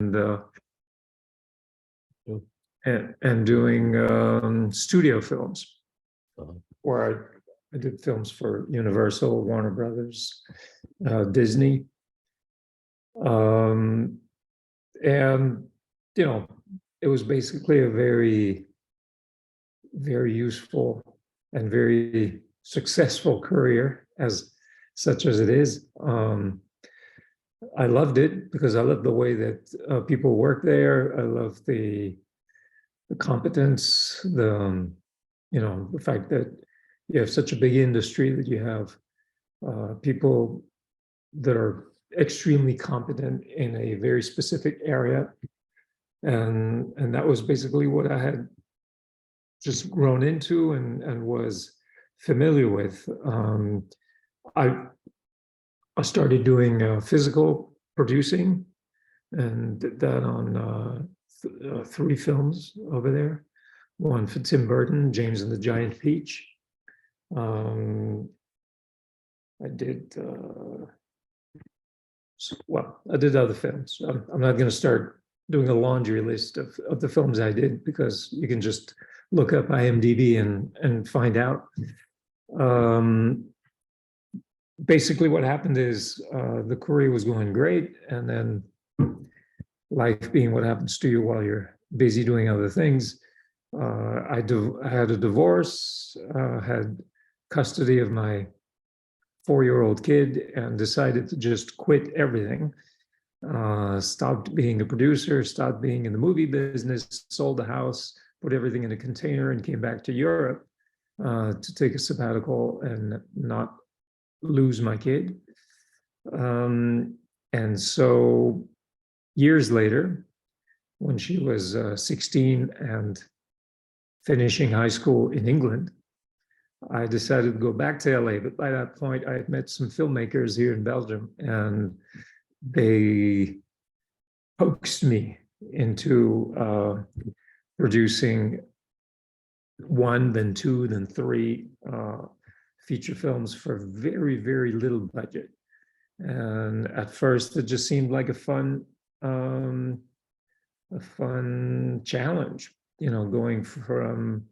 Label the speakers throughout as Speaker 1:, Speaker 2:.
Speaker 1: uh,
Speaker 2: Oh.
Speaker 1: and doing studio films,
Speaker 2: Uh-huh.
Speaker 1: where I did films for Universal, Warner Brothers, Disney. And, it was basically a very, very useful and very successful career, as such as it is. I loved it because I loved the way that people work there. I love the competence, the fact that you have such a big industry, that you have people that are extremely competent in a very specific area, and that was basically what I had just grown into and was familiar with. I started doing physical producing, and did that on 3 films over there. One for Tim Burton, James and the Giant Peach. I did I did other films. I'm not going to start doing a laundry list of the films I did, because you can just look up IMDb and find out. Basically, what happened is the career was going great, and then life being what happens to you while you're busy doing other things, I had a divorce, had custody of my 4-year-old kid, and decided to just quit everything. Stopped being a producer, stopped being in the movie business, sold the house, put everything in a container, and came back to Europe to take a sabbatical and not lose my kid. And so years later, when she was 16 and finishing high school in England, I decided to go back to LA. But by that point, I had met some filmmakers here in Belgium, and they coaxed me into producing 1, then 2, then 3 feature films for very, very little budget. And at first, it just seemed like a fun challenge, going from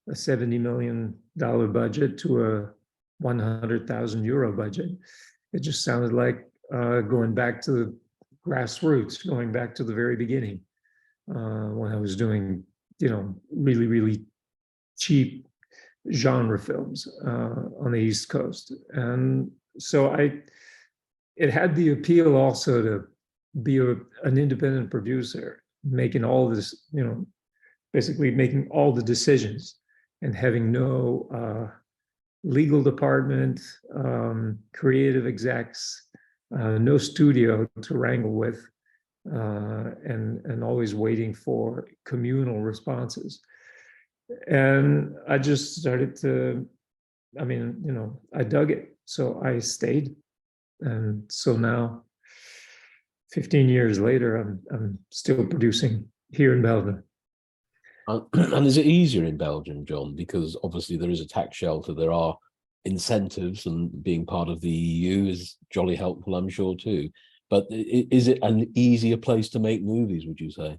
Speaker 1: a $70 million budget to a 100,000 euro budget. It just sounded like going back to the grassroots, going back to the very beginning, when I was doing, really, really cheap genre films on the East Coast. And so it had the appeal also to be an independent producer, making all this, basically making all the decisions and having no legal department, creative execs, no studio to wrangle with, and always waiting for communal responses. And I just started to, I dug it. So I stayed. And so now, 15 years later, I'm still producing here in Belgium.
Speaker 2: And is it easier in Belgium, John? Because obviously there is a tax shelter, there are incentives, and being part of the EU is jolly helpful, I'm sure, too. But is it an easier place to make movies, would you say?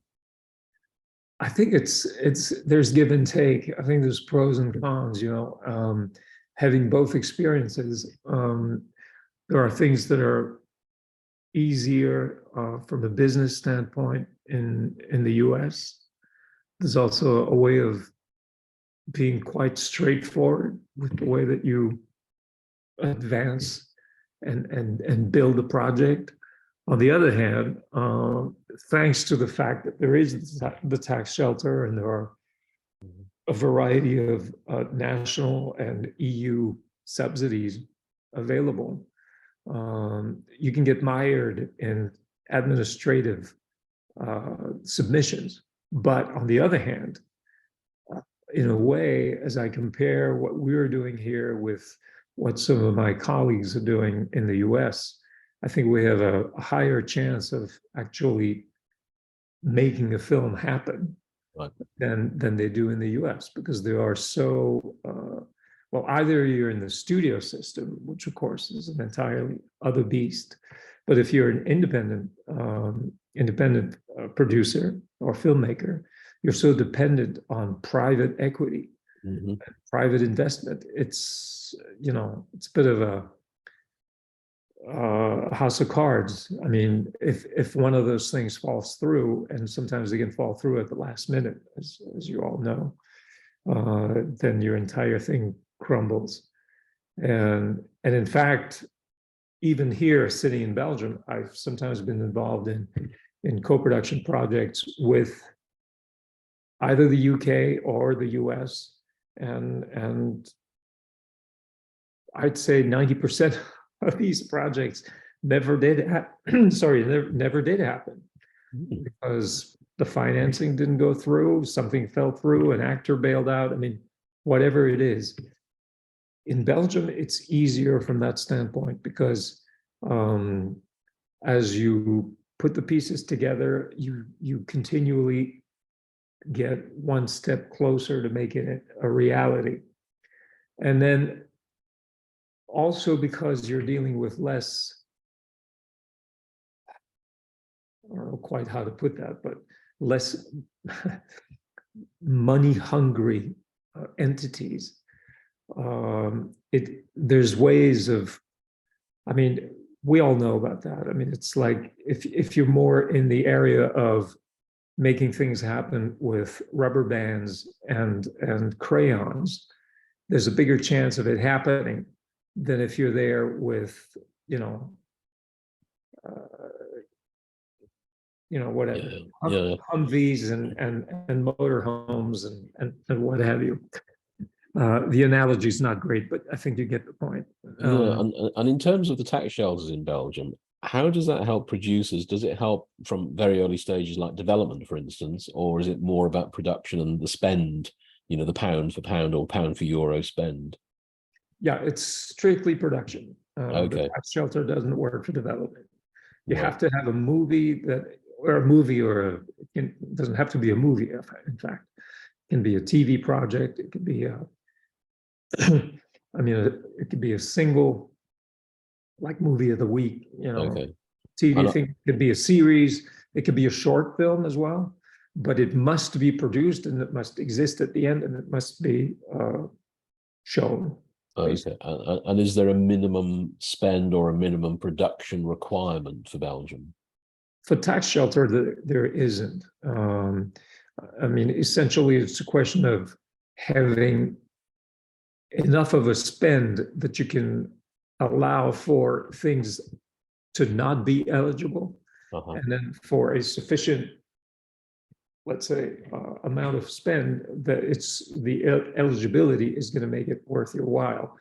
Speaker 1: I think there's give and take. I think there's pros and cons, having both experiences. There are things that are easier from a business standpoint in the US. There's also a way of being quite straightforward with the way that you advance and build a project. On the other hand, thanks to the fact that there is the tax shelter, and there are a variety of national and EU subsidies available, you can get mired in administrative submissions. But on the other hand, in a way, as I compare what we're doing here with what some of my colleagues are doing in the US, I think we have a higher chance of actually making a film happen than they do in the US, because they are so, either you're in the studio system, which of course is an entirely other beast, but if you're an independent independent producer or filmmaker, you're so dependent on private equity, private investment. It's, you know, it's a bit of a house of cards. I mean, if one of those things falls through, and sometimes they can fall through at the last minute, as you all know, then your entire thing crumbles. And in fact, even here, sitting in Belgium, I've sometimes been involved in co-production projects with either the UK or the US, and I'd say 90% of these projects never did never did happen, because the financing didn't go through, something fell through, an actor bailed out. I mean, whatever it is. In Belgium, it's easier from that standpoint, because as you put the pieces together, you continually get one step closer to making it a reality. And then also, because you're dealing with less, I don't know quite how to put that, but less money hungry entities. There's ways of, I mean, we all know about that. I mean, it's like if you're more in the area of making things happen with rubber bands and crayons, there's a bigger chance of it happening than if you're there with, you know, whatever, Humvees and motorhomes and what have you. The analogy is not great, but I think you get the point.
Speaker 2: And in terms of the tax shelters in Belgium, how does that help producers? Does it help from very early stages, like development, for instance, or is it more about production and the spend, you know, the pound for pound or pound for euro spend?
Speaker 1: Yeah, it's strictly production.
Speaker 2: Okay.
Speaker 1: The tax shelter doesn't work for development. You
Speaker 2: Right.
Speaker 1: have to have a movie it doesn't have to be a movie, in fact. It can be a TV project. It could be it could be a single, like, movie of the week, you know,
Speaker 2: Okay.
Speaker 1: TV thing. It could be a series. It could be a short film as well, but it must be produced and it must exist at the end and it must be shown.
Speaker 2: Okay. And is there a minimum spend or a minimum production requirement for Belgium?
Speaker 1: For tax shelter, there isn't. I mean, essentially, it's a question of having enough of a spend that you can allow for things to not be eligible, and then for a sufficient, let's say, amount of spend that it's the eligibility is going to make it worth your while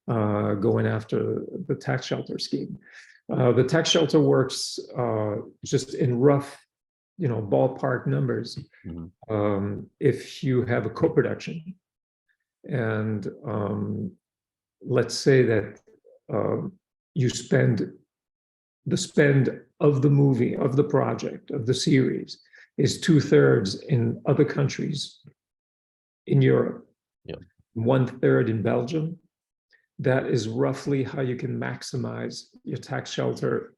Speaker 1: going after the tax shelter scheme. The tax shelter works just in rough, you know, ballpark numbers. If you have a co-production, and let's say that you spend the spend of the movie, of the project, of the series, is 2/3 in other countries in Europe, 1/3 in Belgium. That is roughly how you can maximize your tax shelter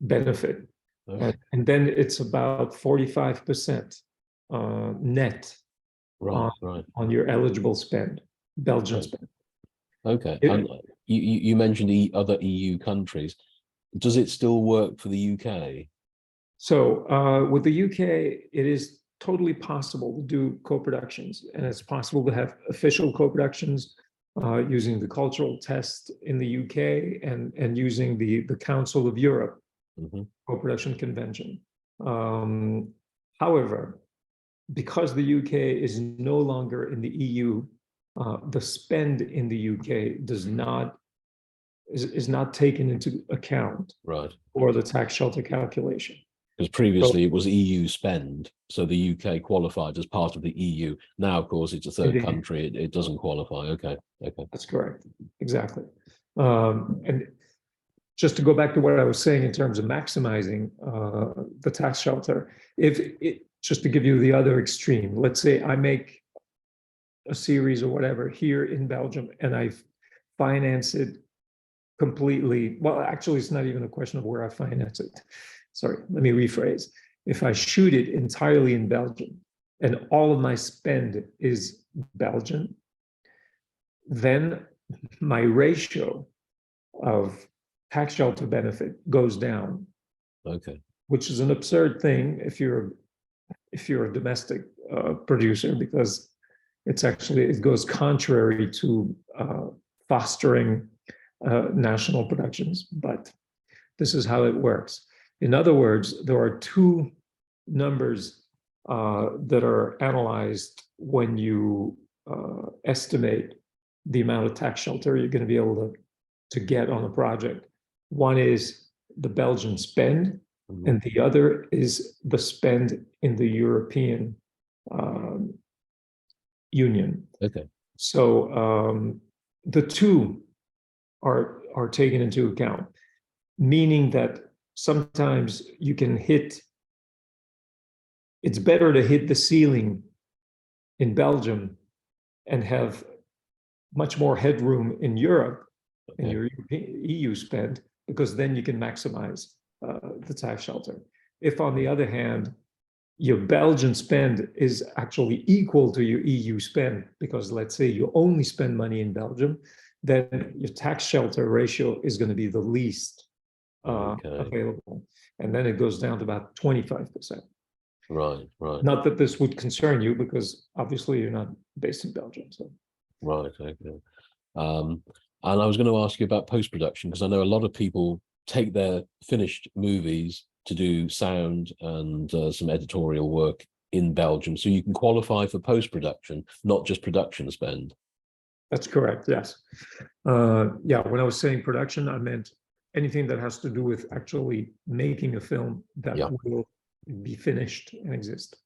Speaker 1: benefit. And then it's about 45% net on your eligible spend, Belgian spend.
Speaker 2: Okay. And you mentioned other EU countries. Does it still work for the UK?
Speaker 1: So with the UK, it is totally possible to do co-productions, and it's possible to have official co-productions using the cultural test in the UK and using the Council of Europe co-production convention. However, because the UK is no longer in the EU, the spend in the UK is not taken into account for the tax shelter calculation.
Speaker 2: Because previously it was EU spend, so the UK qualified as part of the EU. Now, of course, it's a third country; it doesn't qualify. Okay,
Speaker 1: that's correct, exactly. And just to go back to what I was saying in terms of maximizing the tax shelter, just to give you the other extreme, let's say I make a series or whatever here in Belgium, and I finance it completely. Well, actually, it's not even a question of where I finance it. sorry, let me rephrase. If I shoot it entirely in Belgium and all of my spend is Belgian, then my ratio of tax shelter benefit goes down.
Speaker 2: Okay.
Speaker 1: Which is an absurd thing if you're a domestic producer, because it goes contrary to fostering national productions. But this is how it works. In other words, there are two numbers that are analyzed when you estimate the amount of tax shelter you're going to be able to get on a project. One is the Belgian spend, and the other is the spend in the European Union.
Speaker 2: Okay.
Speaker 1: So the two are taken into account, meaning that sometimes you can it's better to hit the ceiling in Belgium and have much more headroom in Europe, in your EU spend, because then you can maximize the tax shelter. If, on the other hand, your Belgian spend is actually equal to your EU spend, because let's say you only spend money in Belgium, then your tax shelter ratio is going to be the least available. And then it goes down to about 25%.
Speaker 2: Right, right.
Speaker 1: Not that this would concern you, because obviously you're not based in Belgium. So.
Speaker 2: Right, okay. And I was going to ask you about post-production, because I know a lot of people take their finished movies to do sound and some editorial work in Belgium. So you can qualify for post-production, not just production spend.
Speaker 1: That's correct, yes. Yeah, when I was saying production, I meant anything that has to do with actually making a film that will be finished and exist.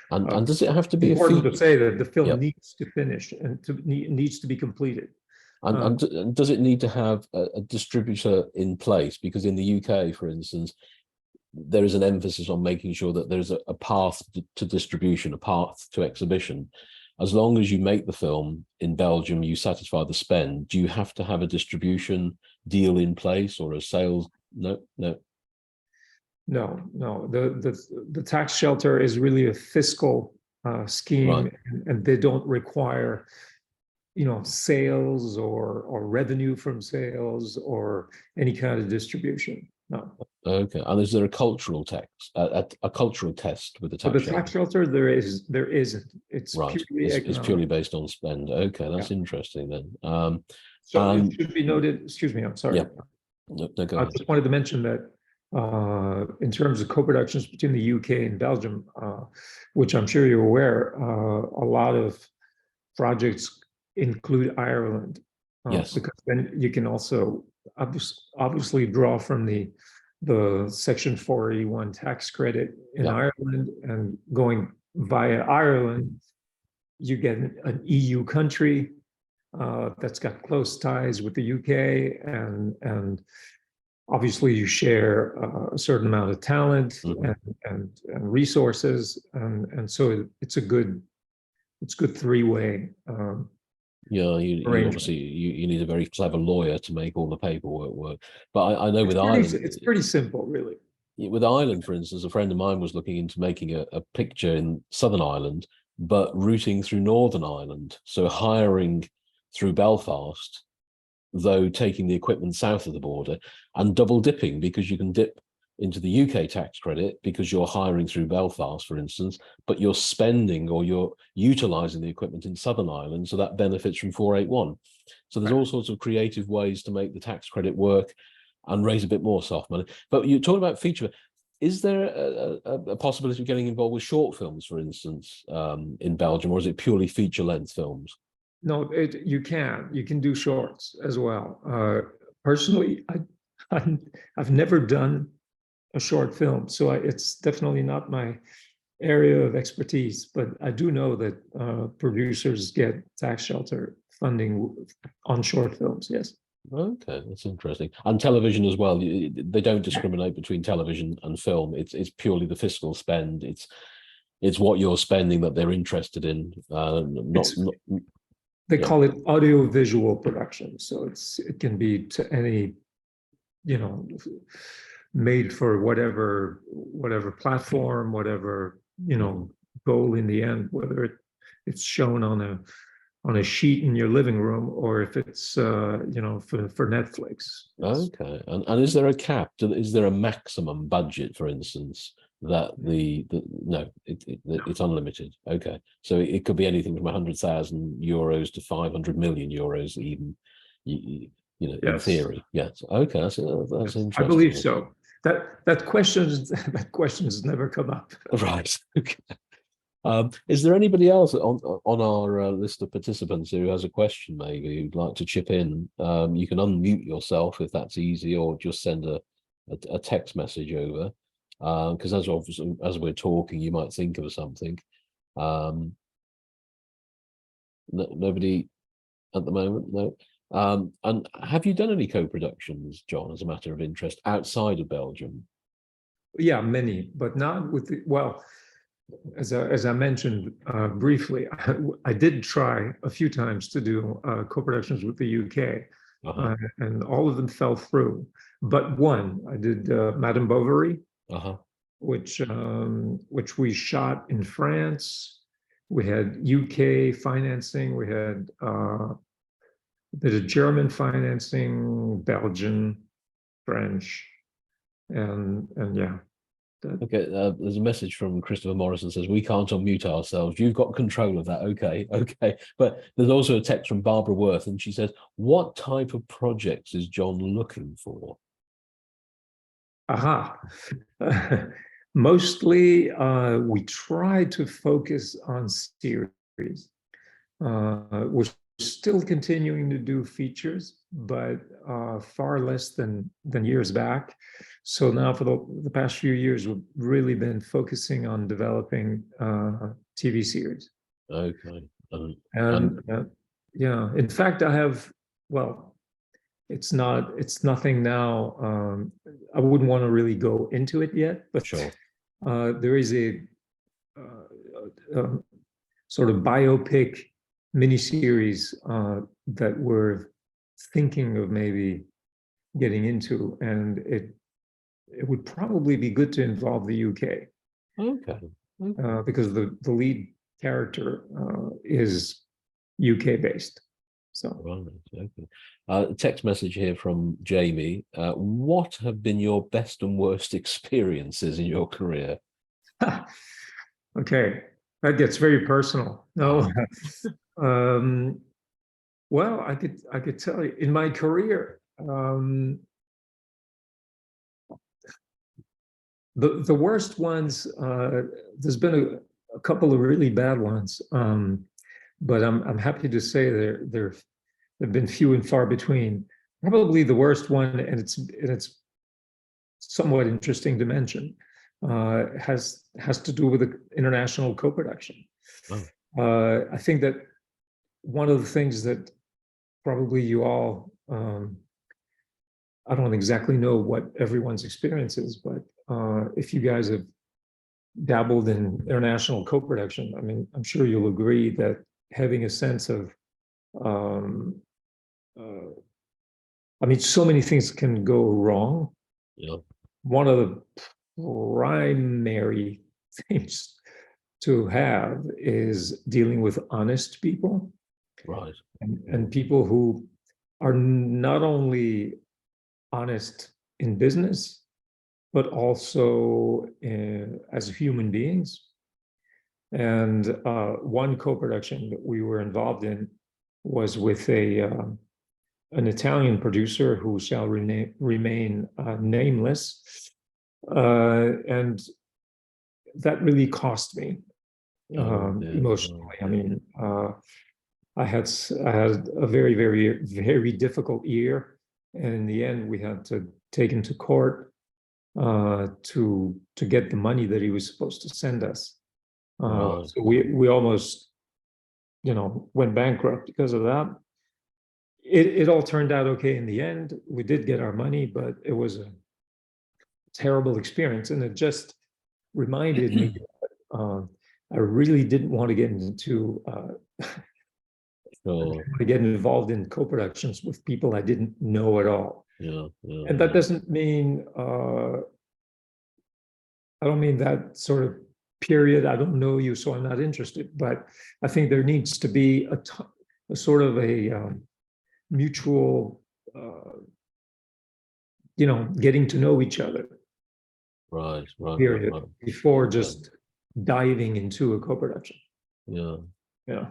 Speaker 2: And does it have to be
Speaker 1: important to say that the film needs to finish and needs to be completed.
Speaker 2: And does it need to have a distributor in place? Because in the UK, for instance, there is an emphasis on making sure that there's a path to distribution, a path to exhibition. As long as you make the film in Belgium, you satisfy the spend. Do you have to have a distribution deal in place or a sales? No. The tax shelter is really a fiscal scheme, right.
Speaker 1: and they don't require, sales or revenue from sales or any kind of distribution. No.
Speaker 2: Okay. And is there a cultural tax, a cultural test with the tax shelter?
Speaker 1: The tax shelter, there isn't. It's
Speaker 2: right.
Speaker 1: Purely
Speaker 2: it's purely based on spend. Okay, that's interesting then.
Speaker 1: So it should be noted. Excuse me, I'm sorry.
Speaker 2: Yeah. No, go ahead.
Speaker 1: I just wanted to mention that in terms of co-productions between the UK and Belgium, which I'm sure you're aware, a lot of projects include Ireland.
Speaker 2: Yes.
Speaker 1: Because then you can also obviously draw from the Section 481 tax credit in Ireland, and going via Ireland, you get an EU country that's got close ties with the UK, and obviously you share a certain amount of talent and resources, and so it's good three-way.
Speaker 2: You obviously you need a very clever lawyer to make all the paperwork work. But I know with Ireland,
Speaker 1: it's pretty simple, really.
Speaker 2: With Ireland, for instance, a friend of mine was looking into making a picture in Southern Ireland, but routing through Northern Ireland, so hiring through Belfast, though taking the equipment south of the border, and double dipping, because you can dip into the UK tax credit because you're hiring through Belfast, for instance, but you're spending or you're utilizing the equipment in Southern Ireland, so that benefits from 481. So there's all sorts of creative ways to make the tax credit work and raise a bit more soft money. But you're talking about feature. Is there a possibility of getting involved with short films, for instance, in Belgium, or is it purely feature-length films?
Speaker 1: No, you can do shorts as well. Personally, I've never done a short film, so it's definitely not my area of expertise, but I do know that producers get tax shelter funding on short films. Yes.
Speaker 2: Okay, that's interesting. And television as well. They don't discriminate between television and film. It's purely the fiscal spend. It's what you're spending that they're interested in.
Speaker 1: They call it audio-visual production, so it can be to any made for whatever platform, whatever, goal in the end, whether it's shown on a sheet in your living room, or if it's for Netflix.
Speaker 2: Okay, and is there a cap? Is there a maximum budget, for instance, that no, it's unlimited? Okay, so it could be anything from 100,000 euros to 500 million euros, even. In
Speaker 1: Yes.
Speaker 2: theory, yes. Okay, that's interesting.
Speaker 1: I believe so. That questions never come up.
Speaker 2: Right. Okay. Is there anybody else on our list of participants who has a question, maybe, who'd like to chip in? You can unmute yourself if that's easy, or just send a text message over. Because as we're talking, you might think of something. Nobody at the moment, no. And have you done any co-productions, John, as a matter of interest, outside of Belgium?
Speaker 1: Yeah, many, but not with as I mentioned briefly, I did try a few times to do co-productions with the UK, and all of them fell through. But one, I did Madame Bovary, which we shot in France. We had UK financing. We had a German financing, Belgian, French, and yeah.
Speaker 2: Okay, there's a message from Christopher Morrison, says we can't unmute ourselves. You've got control of that. Okay. But there's also a text from Barbara Worth, and she says, what type of projects is John looking for?
Speaker 1: Mostly, we try to focus on series. We're still continuing to do features, but far less than years back. So now for the past few years, we've really been focusing on developing TV series.
Speaker 2: Okay.
Speaker 1: Yeah, in fact, I have, well, it's nothing now. I wouldn't want to really go into it yet, but
Speaker 2: sure.
Speaker 1: There is a sort of biopic miniseries that we're thinking of maybe getting into, and it would probably be good to involve the UK.
Speaker 2: Okay.
Speaker 1: Because the lead character is UK based. So
Speaker 2: right, okay. Text message here from Jamie. What have been your best and worst experiences in your career?
Speaker 1: Okay, that gets very personal. No. Well, I could tell you in my career, the worst ones, there's been a couple of really bad ones, but I'm happy to say there have been few and far between. Probably the worst one, and it's somewhat interesting to mention, has to do with the international co-production. I think that one of the things that probably you all, I don't exactly know what everyone's experience is, but if you guys have dabbled in international co-production, I mean, I'm sure you'll agree that having a sense of, I mean, so many things can go wrong.
Speaker 2: Yeah.
Speaker 1: One of the primary things to have is dealing with honest people.
Speaker 2: Right.
Speaker 1: And people who are not only honest in business, but also as human beings. And one co-production that we were involved in was with an Italian producer who shall remain nameless. And that really cost me emotionally. I mean, I had a very, very, very difficult year, and in the end, we had to take him to court to get the money that he was supposed to send us. So we almost, went bankrupt because of that. It all turned out okay in the end. We did get our money, but it was a terrible experience, and it just reminded me that I really didn't want to get into
Speaker 2: Sure.
Speaker 1: To get involved in co-productions with people I didn't know at all.
Speaker 2: Yeah. Yeah.
Speaker 1: And that doesn't mean, I don't mean that sort of period, I don't know you, so I'm not interested, but I think there needs to be a sort of a mutual, getting to know each other
Speaker 2: Right. Right. Right.
Speaker 1: period
Speaker 2: Right.
Speaker 1: before just diving into a co-production.
Speaker 2: Yeah.
Speaker 1: Yeah.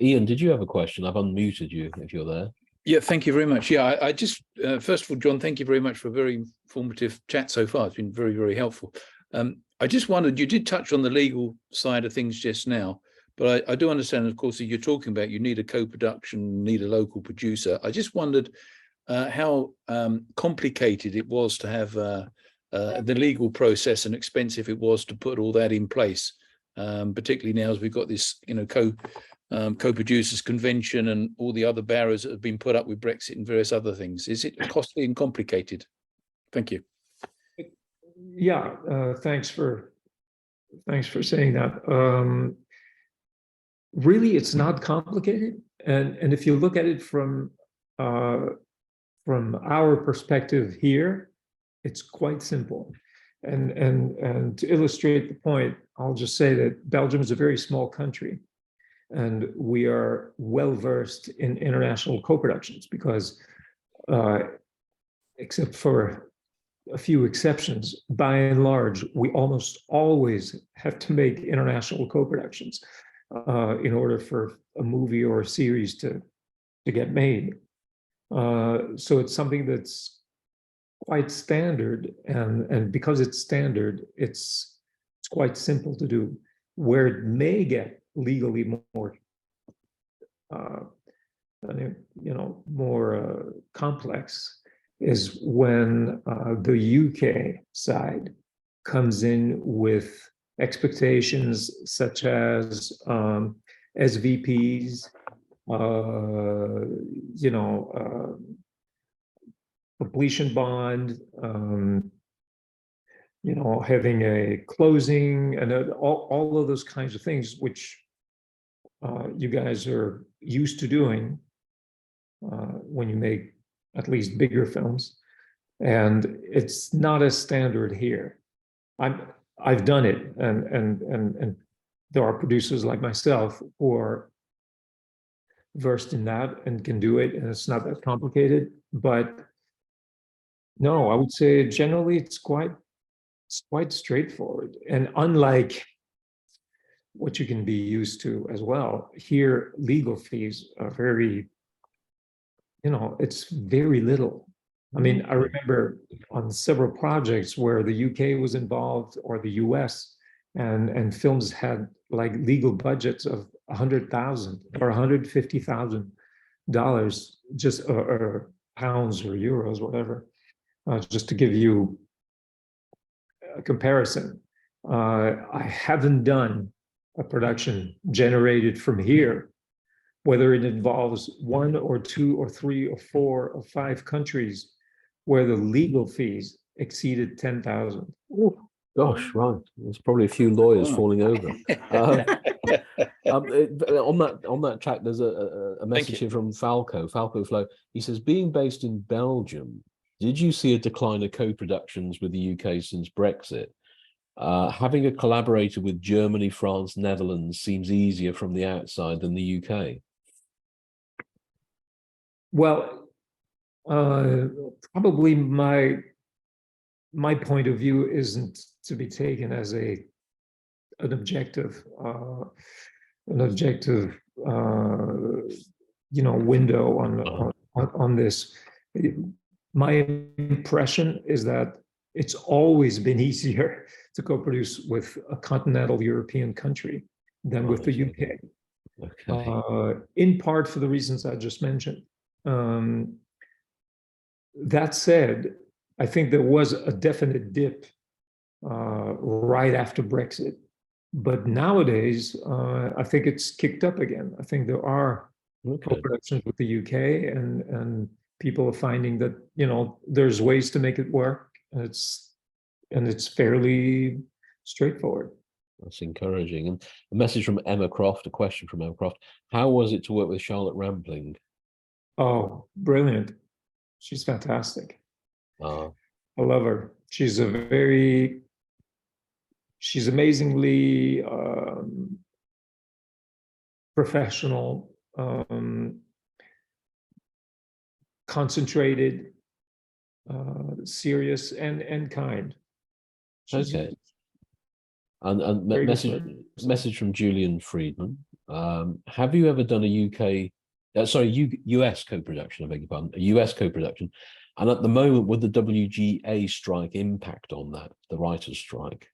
Speaker 2: Ian, did you have a question? I've unmuted you if you're there.
Speaker 3: Yeah, thank you very much. Yeah, I just, first of all, John, thank you very much for a very informative chat so far. It's been very, very helpful. I just wondered, you did touch on the legal side of things just now, but I do understand, of course, that you're talking about you need a co-production, need a local producer. I just wondered how complicated it was to have the legal process and expensive it was to put all that in place, particularly now as we've got this, co-producers convention and all the other barriers that have been put up with Brexit and various other things. Is it costly and complicated? Thank you.
Speaker 1: Yeah, thanks for saying that. Really, it's not complicated, and if you look at it from our perspective here, it's quite simple. And to illustrate the point, I'll just say that Belgium is a very small country, and we are well versed in international co-productions because, except for a few exceptions, by and large, we almost always have to make international co-productions in order for a movie or a series to get made. So it's something that's quite standard, and because it's standard, it's quite simple to do. Where it may get legally more, more complex is when the UK side comes in with expectations such as SVPs, completion bond, having a closing, and all of those kinds of things, which you guys are used to doing when you make at least bigger films, and it's not as standard here. I've done it, and there are producers like myself who are versed in that and can do it, and it's not that complicated. But no, I would say generally it's quite straightforward, and unlike what you can be used to as well, here legal fees are very, it's very little. I mean, I remember on several projects where the UK was involved or the US, and films had like legal budgets of $100,000 or $150,000, just or pounds or euros, whatever, just to give you a comparison. I haven't done a production generated from here, whether it involves 1 or 2 or 3 or 4 or 5 countries, where the legal fees exceeded 10,000.
Speaker 2: Oh, gosh, right. There's probably a few lawyers falling over. On that track, there's a message here from Falco Flow. He says, being based in Belgium, did you see a decline of co-productions with the UK since Brexit? Having a collaborator with Germany, France, Netherlands seems easier from the outside than the UK.
Speaker 1: Well, probably my point of view isn't to be taken as an objective window on this. My impression is that it's always been easier to co-produce with a continental European country than with the UK.
Speaker 2: Okay.
Speaker 1: In part for the reasons I just mentioned. That said, I think there was a definite dip right after Brexit, but nowadays I think it's kicked up again. I think there are co-productions with the UK, and people are finding that there's ways to make it work, and it's fairly straightforward.
Speaker 2: That's encouraging. And a message from Emma Croft, a question from Emma Croft. How was it to work with Charlotte Rampling?
Speaker 1: Oh, brilliant. She's fantastic.
Speaker 2: Ah,
Speaker 1: I love her. She's amazingly professional, concentrated, serious, and kind. She's
Speaker 2: okay. And
Speaker 1: very good
Speaker 2: message
Speaker 1: person.
Speaker 2: message from Julian Friedman. Have you ever done a US co-production? I beg your pardon, a US co-production. And at the moment, would the WGA strike impact on that, the writers' strike?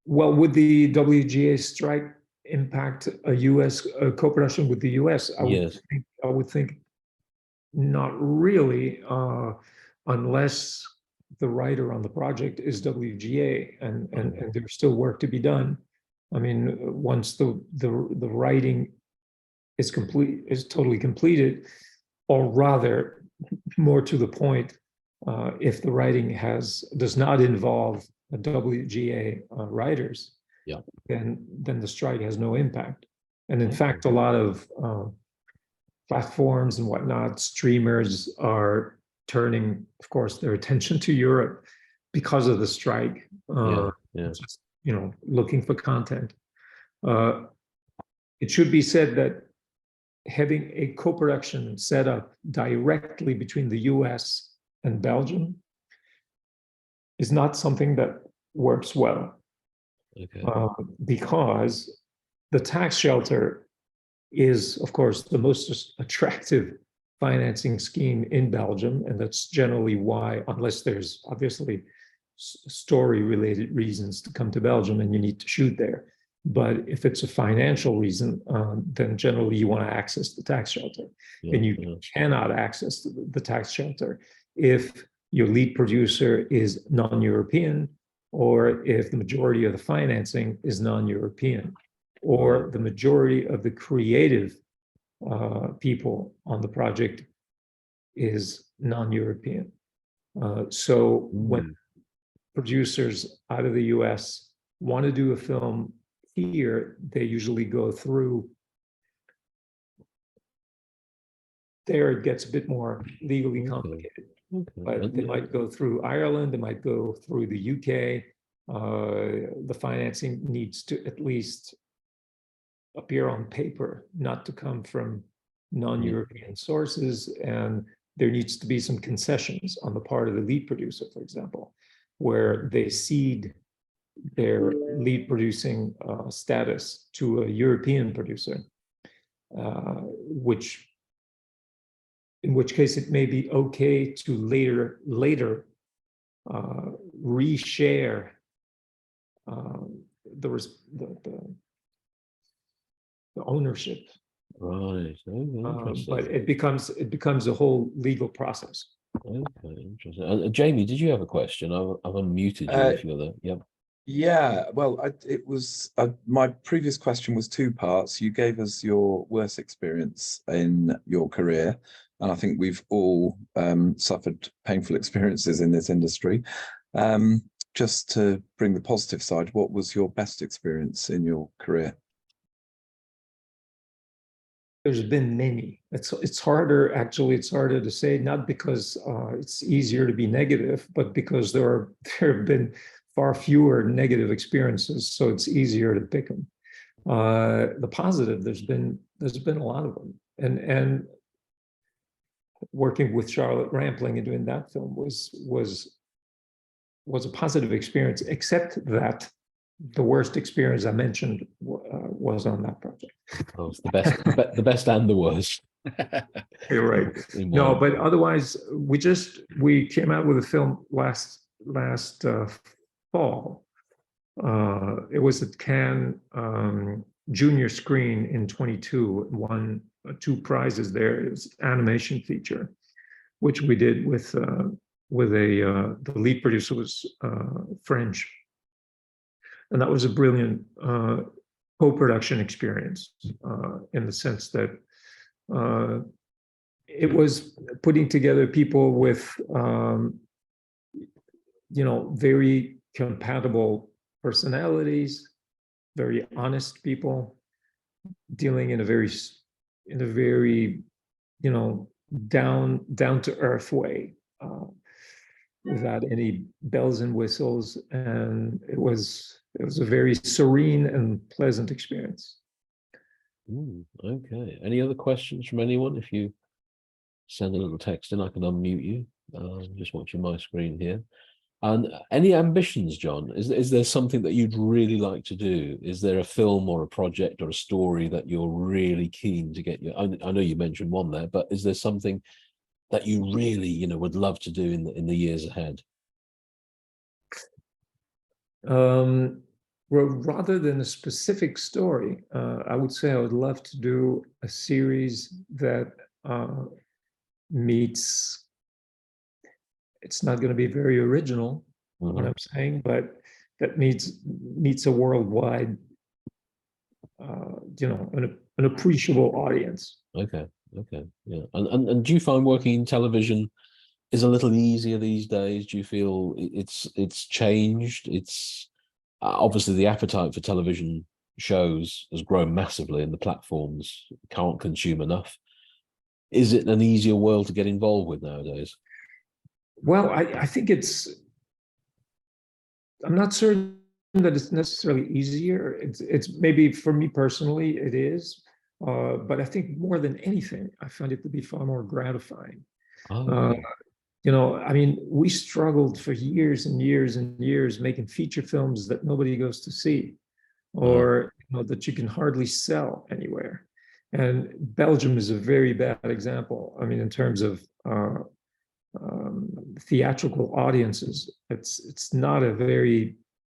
Speaker 1: Well, would the WGA strike impact a U.S. co-production with the U.S.?
Speaker 2: Yes.
Speaker 1: I would think not really, unless the writer on the project is WGA, and there's still work to be done. I mean, once the writing is totally completed, or rather, more to the point, if the writing does not involve WGA writers,
Speaker 2: yeah,
Speaker 1: then the strike has no impact. And in fact, a lot of platforms and whatnot, streamers are turning, of course, their attention to Europe because of the strike. Just, looking for content. It should be said that having a co-production set up directly between the US and Belgium is not something that works well.
Speaker 2: Okay.
Speaker 1: Because the tax shelter is, of course, the most attractive financing scheme in Belgium, and that's generally why, unless there's obviously story-related reasons to come to Belgium and you need to shoot there. But if it's a financial reason, then generally you want to access the tax shelter. And you cannot access the tax shelter if your lead producer is non-European, or if the majority of the financing is non-European, or the majority of the creative people on the project is non-European. So when producers out of the US want to do a film here, they usually go through, there it gets a bit more legally complicated. But they might go through Ireland, they might go through the UK. The financing needs to at least appear on paper, not to come from non-European sources. And there needs to be some concessions on the part of the lead producer, for example, where they cede their lead producing status to a European producer, in which case it may be okay to later reshare the ownership.
Speaker 2: Right.
Speaker 1: But it becomes a whole legal process.
Speaker 2: Okay, interesting. Jamie, did you have a question? I've unmuted you if you're there. Yep.
Speaker 4: Yeah, well, it was my previous question was two parts. You gave us your worst experience in your career, and I think we've all suffered painful experiences in this industry. Just to bring the positive side, what was your best experience in your career?
Speaker 1: There's been many. It's harder, actually. It's harder to say, not because it's easier to be negative, but because there have been far fewer negative experiences, so it's easier to pick them. The positive, there's been a lot of them, and working with Charlotte Rampling and doing that film was a positive experience, except that the worst experience I mentioned was on that project.
Speaker 2: Oh, it's the best, the best and the worst.
Speaker 1: You're right. No, but otherwise, we came out with a film last fall. It was at Cannes Junior Screen in 22. Won 2 prizes there. It was animation feature, which we did with the lead producer was French. And that was a brilliant co-production experience in the sense that it was putting together people with, very compatible personalities, very honest people, dealing in a very, you know, down to earth way, without any bells and whistles, and it was a very serene and pleasant experience.
Speaker 2: Okay. Any other questions from anyone? If you send a little text in, I can unmute you. Just watching my screen here. And any ambitions, John? Is there something that you'd really like to do? Is there a film or a project or a story that you're really keen to get your? I know you mentioned one there, but is there something that you really, you know, would love to do in the years ahead?
Speaker 1: Well, rather than a specific story, I would say I would love to do a series that meets. It's not going to be very original, what I'm saying, but that meets a worldwide, you know, an appreciable audience.
Speaker 2: Okay, yeah. And do you find working in television is a little easier these days? Do you feel it's changed? It's obviously the appetite for television shows has grown massively, and the platforms can't consume enough. Is it an easier world to get involved with nowadays?
Speaker 1: Well, I think I'm not certain that it's necessarily easier. It's maybe for me personally, it is. But I think more than anything, I find it to be far more gratifying.
Speaker 2: Okay.
Speaker 1: You know, I mean, we struggled for years and years and years making feature films that nobody goes to see, or you know, that you can hardly sell anywhere. And Belgium is a very bad example. I mean, in terms of theatrical audiences, it's not a very,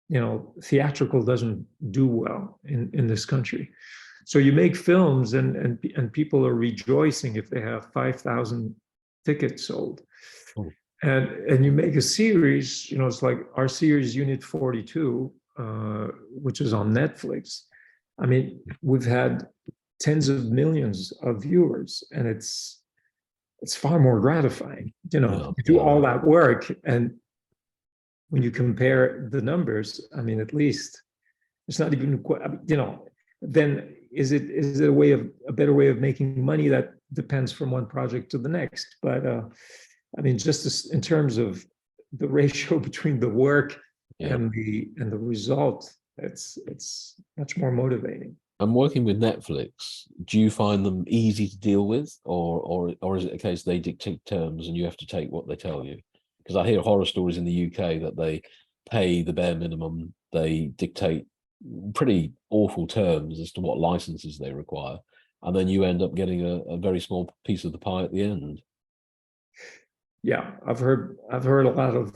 Speaker 1: you know, theatrical doesn't do well in this country. So you make films and people are rejoicing if they have 5,000 tickets sold. And you make a series, you know, it's like our series Unit 42, which is on Netflix. I mean, we've had tens of millions of viewers, and it's far more gratifying, you know, you do all that work, and when you compare the numbers, I mean, at least it's not even, you know, then is it a better way of making money? That depends from one project to the next. But I mean, just in terms of the ratio between the work and the result, it's much more motivating.
Speaker 2: And working with Netflix, do you find them easy to deal with, or is it a case they dictate terms and you have to take what they tell you? Because I hear horror stories in the UK that they pay the bare minimum, they dictate pretty awful terms as to what licenses they require, and then you end up getting a very small piece of the pie at the end.
Speaker 1: Yeah, I've heard a lot of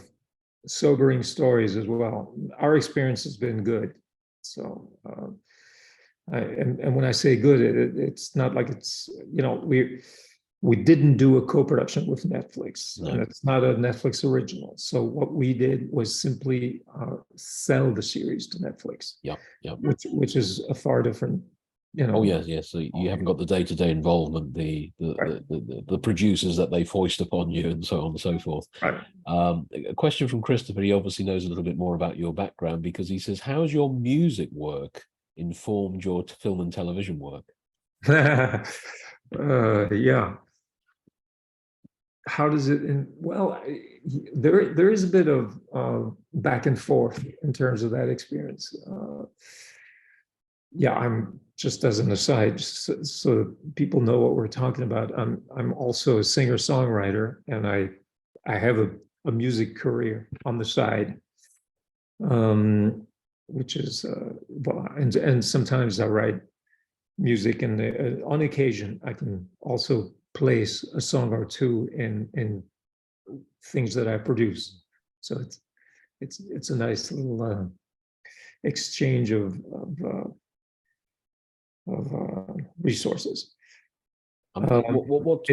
Speaker 1: sobering stories as well. Our experience has been good, so. And when I say good, it's not like it's, you know, we didn't do a co-production with Netflix, and it's not a Netflix original. So what we did was simply sell the series to Netflix.
Speaker 2: Yeah.
Speaker 1: Which is a far different, you know.
Speaker 2: Oh yes. So you haven't got the day-to-day involvement, the producers that they foist upon you, and so on and so forth.
Speaker 1: Right.
Speaker 2: A question from Christopher. He obviously knows a little bit more about your background, because he says, "How's your music work informed your film and television work?"
Speaker 1: Yeah. How does it? Well, there is a bit of back and forth in terms of that experience. Yeah, I'm just as an aside, so people know what we're talking about. I'm also a singer-songwriter, and I have a music career on the side. Which is well, and sometimes I write music, and on occasion I can also place a song or two in things that I produce. So it's a nice little exchange of resources.
Speaker 2: What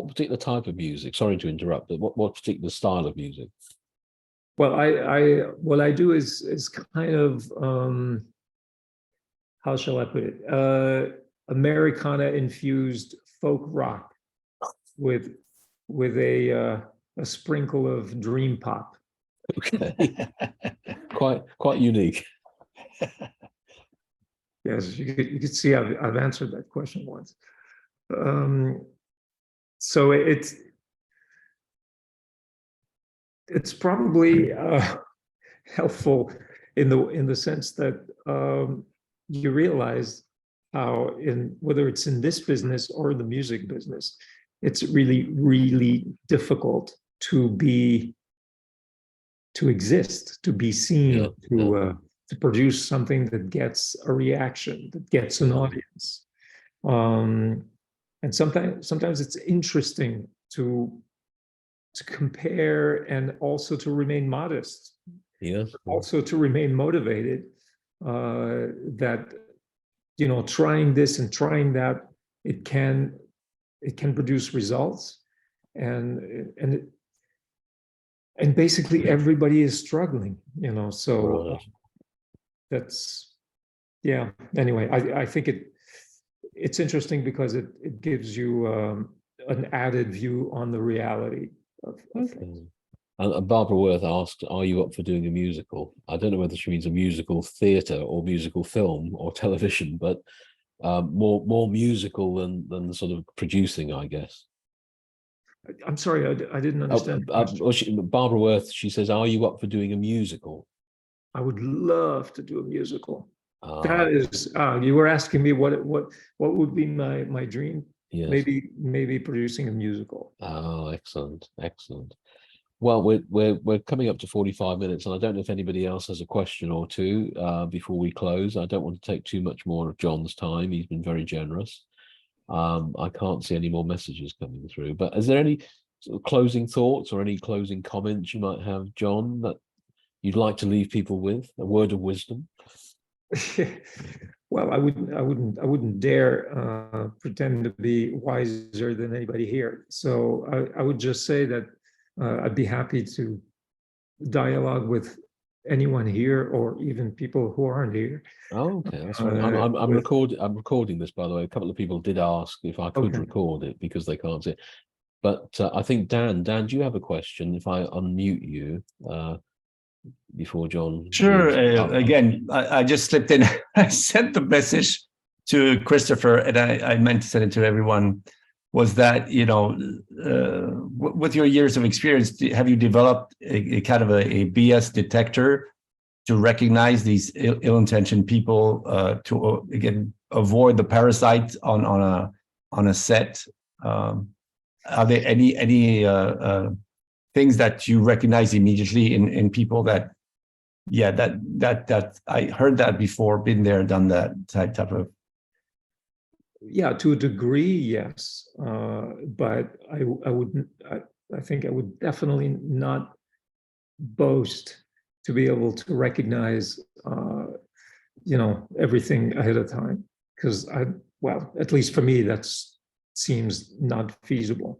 Speaker 2: particular type of music? Sorry to interrupt, but what particular style of music?
Speaker 1: Well, what I do is kind of how shall I put it? Americana infused folk rock with a sprinkle of dream pop.
Speaker 2: Okay, quite unique.
Speaker 1: Yes, you could see I've answered that question once. So it's probably helpful in the sense that you realize how, whether it's in this business or the music business, it's really difficult to exist, to be seen, to produce something that gets a reaction, that gets an audience. And sometimes it's interesting to compare and also to remain modest.
Speaker 2: Yes.
Speaker 1: Also to remain motivated, that, trying this and trying that, it can produce results, and basically everybody is struggling, so
Speaker 2: Right.
Speaker 1: that's, yeah. Anyway, I think it's interesting because it gives you an added view on the reality of things.
Speaker 2: And Barbara Worth asked, "Are you up for doing a musical?" I don't know whether she means a musical theatre or musical film or television, but more musical than sort of producing, I guess.
Speaker 1: I'm sorry, I didn't understand.
Speaker 2: Barbara Worth, she says, "Are you up for doing a musical?"
Speaker 1: I would love to do a musical.
Speaker 2: Ah,
Speaker 1: That is, you were asking me what would be my dream.
Speaker 2: yes.
Speaker 1: Maybe producing a musical.
Speaker 2: Oh, excellent. Well, we're coming up to 45 minutes, and I don't know if anybody else has a question or two before we close. I don't want to take too much more of John's time. He's been very generous. I can't see any more messages coming through. But is there any sort of closing thoughts or any closing comments you might have, John, that you'd like to leave people with? A word of wisdom?
Speaker 1: Well, I wouldn't dare pretend to be wiser than anybody here. So I would just say that I'd be happy to dialogue with anyone here, or even people who aren't here.
Speaker 2: Oh, okay, that's right. I'm recording this, by the way. A couple of people did ask if I could record it because they can't see it. But I think Dan, do you have a question? If I unmute you before John.
Speaker 5: Sure. Again, I just slipped in. I sent the message to Christopher, and I meant to send it to everyone. Was that, with your years of experience, have you developed a kind of a BS detector to recognize these ill-intentioned people, to again avoid the parasites on a set? Are there any things that you recognize immediately in people that, that I heard that before, been there, done that type of?
Speaker 1: Yeah, to a degree, yes. But I think I would definitely not boast to be able to recognize, everything ahead of time, because at least for me, that seems not feasible.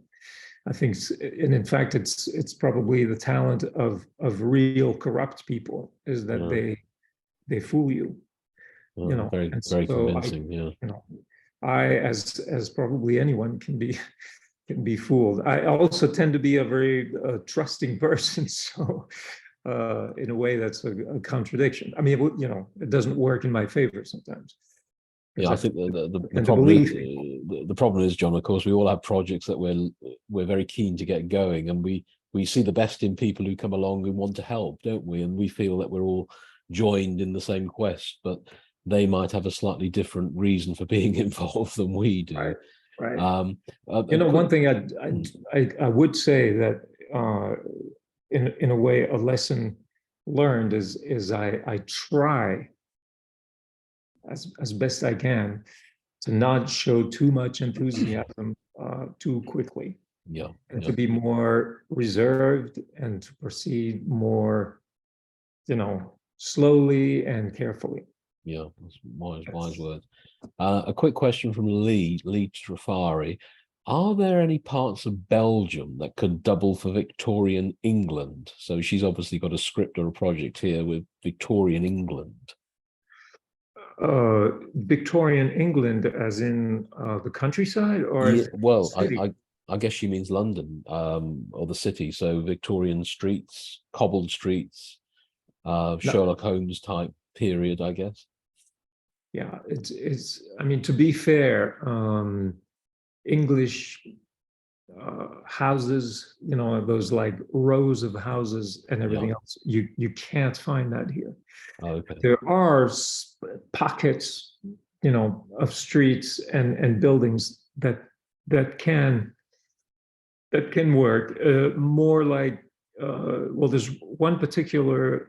Speaker 1: I think, and in fact, it's probably the talent of real corrupt people is that they fool you.
Speaker 2: Very convincing.
Speaker 1: I, as probably anyone, can be fooled. I also tend to be a very trusting person, so in a way that's a contradiction. I mean, it doesn't work in my favor sometimes.
Speaker 2: Yeah, I think the problem is, John, of course, we all have projects that we're very keen to get going, and we see the best in people who come along and want to help, don't we? And we feel that we're all joined in the same quest, but they might have a slightly different reason for being involved than we do.
Speaker 1: Right. One thing I would say that in a way, a lesson learned is I try as best I can to not show too much enthusiasm too quickly. And to be more reserved and to proceed more, slowly and carefully.
Speaker 2: Yeah, that's wise words. A quick question from Lee Trafari. Are there any parts of Belgium that could double for Victorian England? So she's obviously got a script or a project here with Victorian England.
Speaker 1: Victorian England, as in the countryside, or
Speaker 2: I guess she means London, or the city. So Victorian streets, cobbled streets, Sherlock Holmes type period, I guess.
Speaker 1: Yeah, it's. I mean, to be fair, English houses, those like rows of houses and everything else, you can't find that here.
Speaker 2: Okay.
Speaker 1: There are pockets, of streets and buildings that can work. More like, well, there's one particular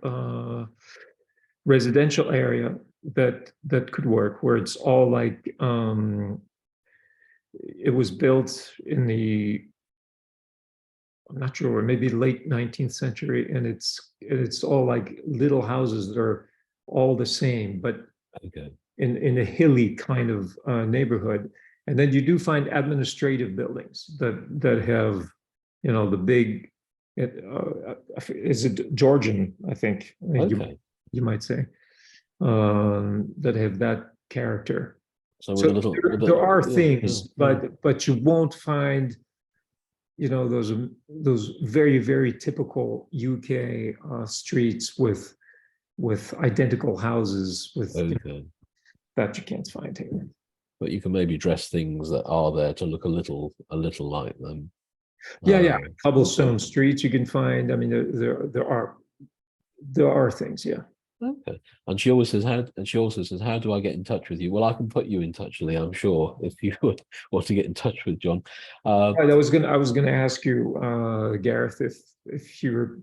Speaker 1: residential area that could work, where it's all like, it was built in the, I'm not sure, maybe late 19th century, and it's all like little houses that are all the same, but
Speaker 2: Okay.
Speaker 1: in a hilly kind of neighborhood. And then you do find administrative buildings that have, the big, is it Georgian, I think,
Speaker 2: Okay.
Speaker 1: you might say, that have that character.
Speaker 2: So,
Speaker 1: So
Speaker 2: with a little,
Speaker 1: there are
Speaker 2: yeah,
Speaker 1: things,
Speaker 2: yeah.
Speaker 1: but you won't find, those very, very typical UK streets with identical houses
Speaker 2: Okay.
Speaker 1: that you can't find here.
Speaker 2: But you can maybe dress things that are there to look a little like them.
Speaker 1: Yeah. Cobblestone streets you can find. I mean, there are things, yeah.
Speaker 2: Okay. And she also says, how do I get in touch with you? Well, I can put you in touch, Lee, I'm sure, if you would want to get in touch with John.
Speaker 1: Right, I was gonna ask you, Gareth, if you were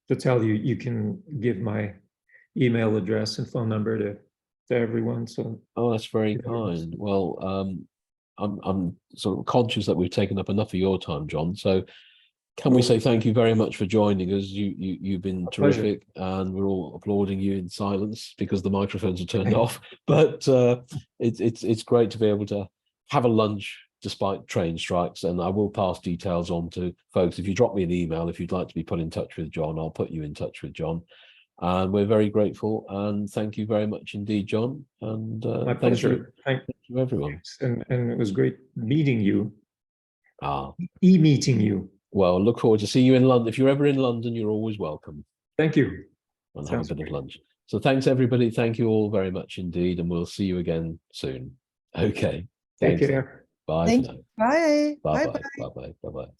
Speaker 1: to tell you, you can give my email address and phone number to everyone. So,
Speaker 2: Oh, that's very kind. Well, I'm sort of conscious that we've taken up enough of your time, John. So can we say thank you very much for joining us? You've been terrific, and we're all applauding you in silence because the microphones are turned off. But it's great to be able to have a lunch despite train strikes, and I will pass details on to folks. If you drop me an email, if you'd like to be put in touch with John, I'll put you in touch with John. And we're very grateful, and thank you very much indeed, John. And
Speaker 1: my pleasure.
Speaker 2: Thank you, everyone.
Speaker 1: And it was great meeting you.
Speaker 2: Meeting
Speaker 1: you.
Speaker 2: Well, look forward to seeing you in London. If you're ever in London, you're always welcome.
Speaker 1: Thank you.
Speaker 2: And have a bit of lunch. So thanks, everybody. Thank you all very much indeed. And we'll see you again soon. Okay.
Speaker 1: Take care.
Speaker 2: Bye.
Speaker 6: Thank you. Bye.
Speaker 2: Bye-bye.
Speaker 6: Bye-bye.
Speaker 2: Bye-bye. Bye-bye.